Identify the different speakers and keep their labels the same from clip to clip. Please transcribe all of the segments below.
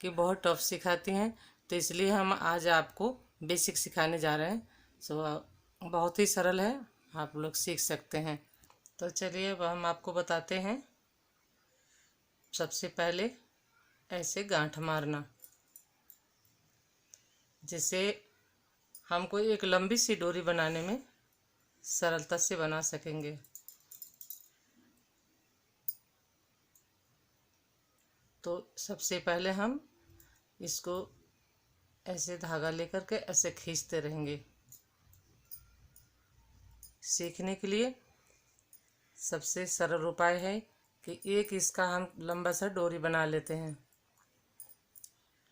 Speaker 1: कि बहुत टफ सिखाती हैं, तो इसलिए हम आज आपको बेसिक सिखाने जा रहे हैं। सो बहुत ही सरल है, आप लोग सीख सकते हैं। तो चलिए अब हम आपको बताते हैं। सबसे पहले ऐसे गांठ मारना, जिससे हमको एक लंबी सी डोरी बनाने में सरलता से बना सकेंगे। तो सबसे पहले हम इसको ऐसे धागा लेकर के ऐसे खींचते रहेंगे। सीखने के लिए सबसे सरल उपाय है कि एक इसका हम लंबा सा डोरी बना लेते हैं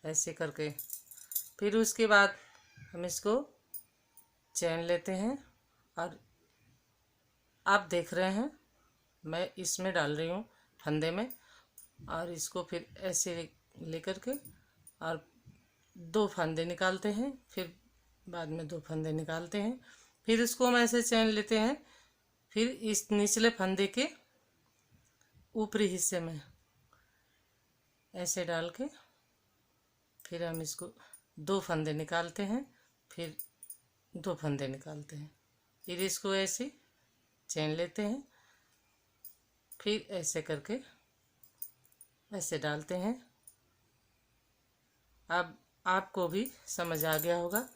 Speaker 1: ऐसे करके। फिर उसके बाद हम इसको चैन लेते हैं, और आप देख रहे हैं मैं इसमें डाल रही हूँ फंदे में, और इसको फिर ऐसे लेकर के और 2 फंदे निकालते हैं, फिर बाद में 2 फंदे निकालते हैं। फिर इसको हम ऐसे चैन लेते हैं, फिर इस निचले फंदे के ऊपरी हिस्से में ऐसे डाल के फिर हम इसको 2 फंदे निकालते हैं, फिर 2 फंदे निकालते हैं, फिर इसको ऐसे चैन लेते हैं, फिर ऐसे करके ऐसे डालते हैं। अब आपको भी समझ आ गया होगा,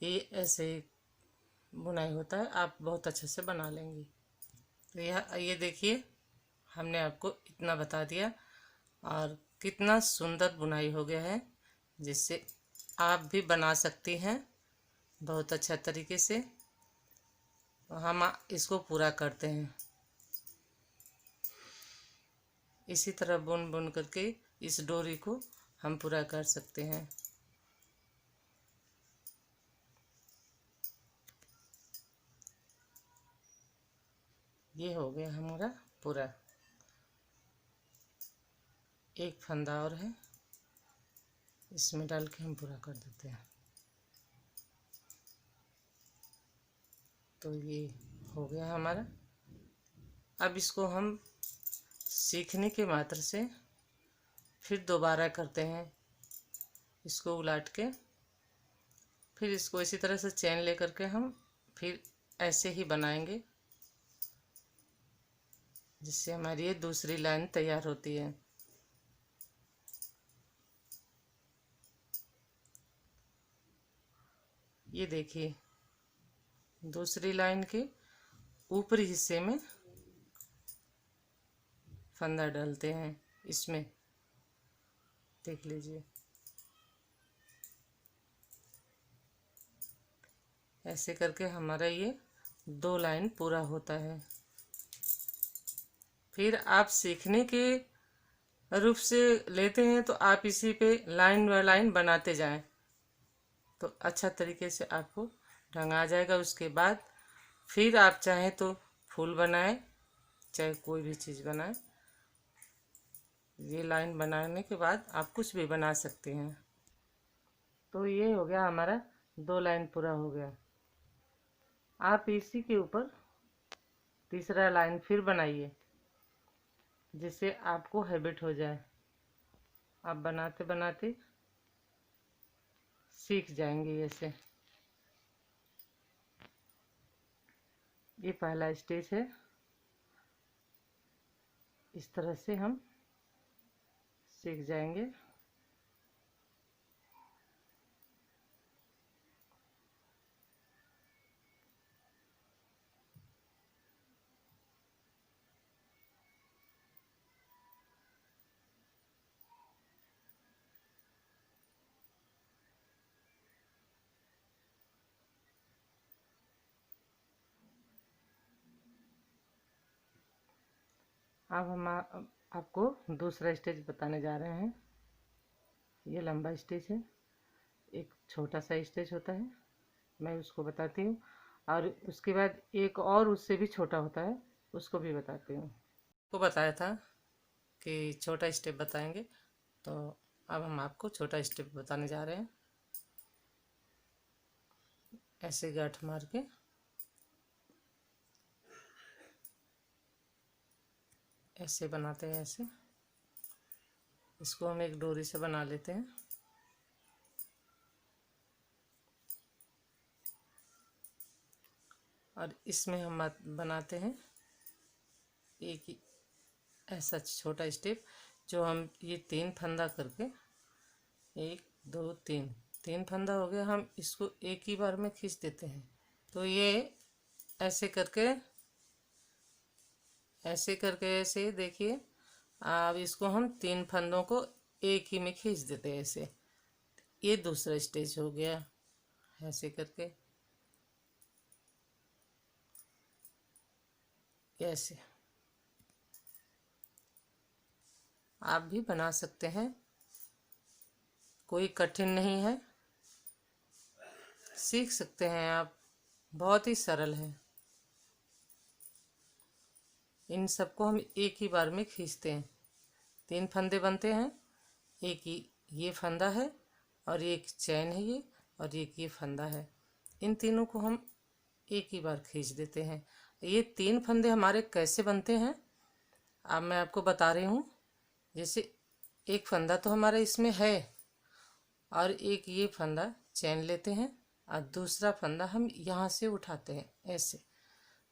Speaker 1: ये ऐसे बुनाई होता है, आप बहुत अच्छे से बना लेंगी। तो ये देखिए, हमने आपको इतना बता दिया, और कितना सुंदर बुनाई हो गया है, जिससे आप भी बना सकती हैं बहुत अच्छा तरीके से। तो हम इसको पूरा करते हैं। इसी तरह बुन बुन करके इस डोरी को हम पूरा कर सकते हैं। ये हो गया हमारा पूरा। एक फंदा और है, इसमें डाल के हम पूरा कर देते हैं। तो ये हो गया हमारा। अब इसको हम सीखने के मात्र से फिर दोबारा करते हैं। इसको उलट के फिर इसको इसी तरह से चैन लेकर के हम फिर ऐसे ही बनाएंगे, जिससे हमारी ये दूसरी लाइन तैयार होती है। ये देखिए, दूसरी लाइन के ऊपरी हिस्से में फंदा डालते हैं, इसमें देख लीजिए। ऐसे करके हमारा ये 2 लाइन पूरा होता है। फिर आप सीखने के रूप से लेते हैं तो आप इसी पे लाइन बाय लाइन बनाते जाएं, तो अच्छा तरीके से आपको ढंग आ जाएगा। उसके बाद फिर आप चाहें तो फूल बनाएं, चाहे कोई भी चीज़ बनाएं। ये लाइन बनाने के बाद आप कुछ भी बना सकते हैं। तो ये हो गया हमारा 2 लाइन पूरा हो गया। आप इसी के ऊपर तीसरा लाइन फिर बनाइए, जिससे आपको हैबिट हो जाए। आप बनाते बनाते सीख जाएंगे। ऐसे ये पहला स्टेज है, इस तरह से हम सीख जाएंगे। अब हम आपको दूसरा स्टेज बताने जा रहे हैं। ये लंबा स्टेज है, एक छोटा सा स्टेज होता है, मैं उसको बताती हूँ, और उसके बाद एक और उससे भी छोटा होता है, उसको भी बताती हूँ। को बताया था कि छोटा स्टेप बताएंगे, तो अब हम आपको छोटा स्टेप बताने जा रहे हैं। ऐसे गांठ मार के ऐसे बनाते हैं, ऐसे इसको हम एक डोरी से बना लेते हैं। और इसमें हम बनाते हैं एक ही ऐसा छोटा स्टेप, जो हम ये 3 फंदा करके, 1 2 3 फंदा हो गया, हम इसको एक ही बार में खींच देते हैं। तो ये ऐसे करके ऐसे देखिए, अब इसको हम 3 फंदों को एक ही में खींच देते हैं ऐसे। ये दूसरा स्टेज हो गया। ऐसे करके ऐसे आप भी बना सकते हैं, कोई कठिन नहीं है, सीख सकते हैं आप, बहुत ही सरल है। इन सबको हम एक ही बार में खींचते हैं। 3 फंदे बनते हैं, एक ही ये फंदा है और एक चैन है ये, और एक ये फंदा है। इन तीनों को हम एक ही बार खींच देते हैं। ये 3 फंदे हमारे कैसे बनते हैं अब मैं आपको बता रही हूँ। जैसे एक फंदा तो हमारा इसमें है, और एक ये फंदा चैन लेते हैं, और दूसरा फंदा हम यहाँ से उठाते हैं ऐसे।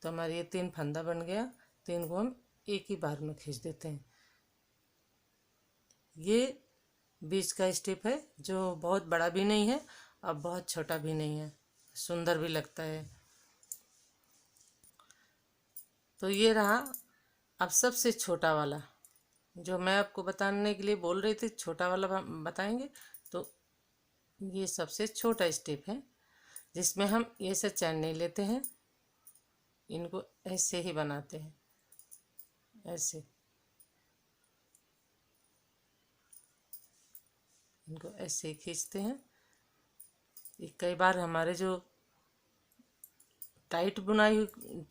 Speaker 1: तो हमारे ये 3 फंदा बन गया। 3 को हम एक ही बार में खींच देते हैं। ये बीच का स्टेप है, जो बहुत बड़ा भी नहीं है और बहुत छोटा भी नहीं है, सुंदर भी लगता है। तो ये रहा अब सबसे छोटा वाला, जो मैं आपको बताने के लिए बोल रही थी, छोटा वाला बताएंगे। तो ये सबसे छोटा स्टेप है, जिसमें हम ये से चैन नहीं लेते हैं, इनको ऐसे ही बनाते हैं, ऐसे इनको ऐसे ही खींचते हैं। कई बार हमारे जो टाइट बुनाई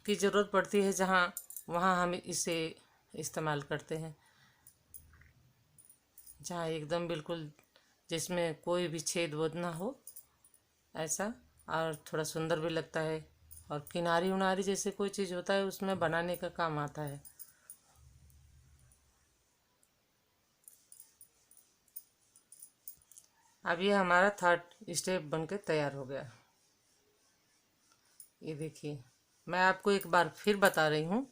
Speaker 1: की ज़रूरत पड़ती है जहाँ, वहाँ हम इसे इस्तेमाल करते हैं। जहाँ एकदम बिल्कुल जिसमें कोई भी छेद वोद ना हो, ऐसा, और थोड़ा सुंदर भी लगता है। और किनारी उनारी जैसे कोई चीज़ होता है उसमें बनाने का काम आता है। अब ये हमारा 3rd स्टेप बनके तैयार हो गया। ये देखिए, मैं आपको एक बार फिर बता रही हूँ,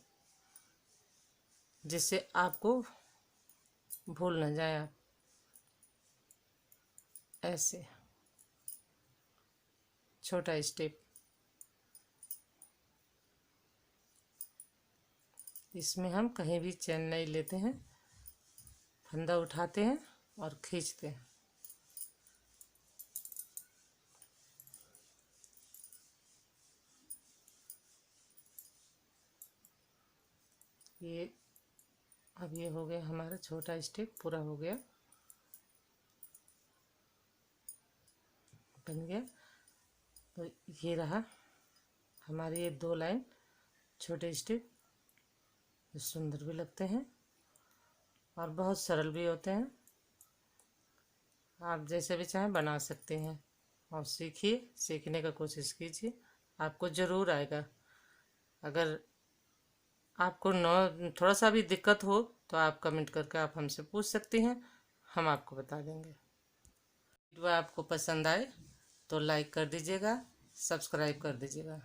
Speaker 1: जिससे आपको भूल न जाए। आप ऐसे छोटा स्टेप, इसमें हम कहीं भी चैन नहीं लेते हैं, फंदा उठाते हैं और खींचते हैं। ये अब ये हो गया हमारा छोटा स्टेप, पूरा हो गया, बन गया। तो ये रहा हमारे ये 2 लाइन छोटे स्टेप, जो सुंदर भी लगते हैं और बहुत सरल भी होते हैं। आप जैसे भी चाहें बना सकते हैं, और सीखिए, सीखने का कोशिश कीजिए, आपको ज़रूर आएगा। अगर आपको थोड़ा सा भी दिक्कत हो तो आप कमेंट करके आप हमसे पूछ सकती हैं, हम आपको बता देंगे। वीडियो आपको पसंद आए तो लाइक कर दीजिएगा, सब्सक्राइब कर दीजिएगा।